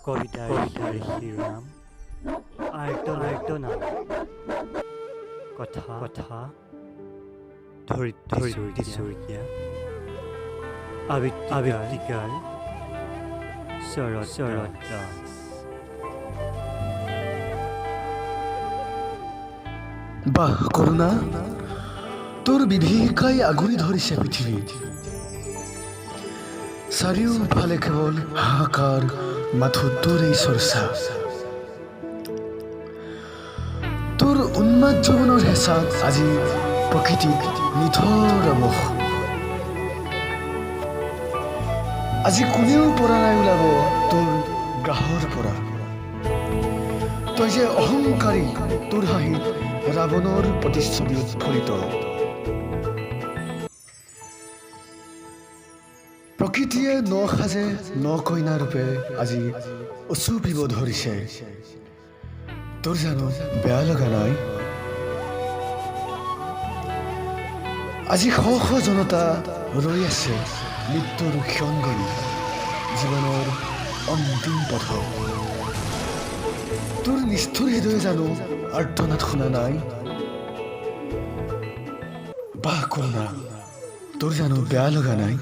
কবিতাৰ শিৰাম আৰ্তনা কথা ধৰিত্ৰী শইকীয়া আবৃত্তিকাৰ শৰৎ দাস। বাহ কৰুণা, তোৰ বিভীষিকাই আগুৰি ধৰিছে পৃথিৱীত। চাৰিওফালে কেৱল হাহাকাৰ, মাথো তোৰেই চৰ্চা। তোৰ উন্মাদ যৌৱনৰ হেঁচাত আজি প্ৰকৃতিক নিথৰ অৱস। আজি কোনেও পৰা নাই ওলাব তোৰ গ্ৰাহৰ পৰা। তই যে অহংকাৰী, তোৰ হাঁহিত ৰাৱণৰ প্ৰতিচ্ছবি উৎফুল্লিত। প্ৰকৃতিয়ে ন সাজে ন কইনা ৰূপে আজি উচুপিব ধৰিছে। তোৰ জানো বেয়া লগা নাই? আজি শ শ জনতা ৰৈ আছে মৃত্যুৰ ক্ষণ গণি, জীৱনৰ অন্তিম পথত। তোৰ নিষ্ঠুৰ হৃদয়ে জানো আৰ্তনাদ শুনা নাই? বাহ কৰোণা, তোৰ জানো বেয়া লগা নাই?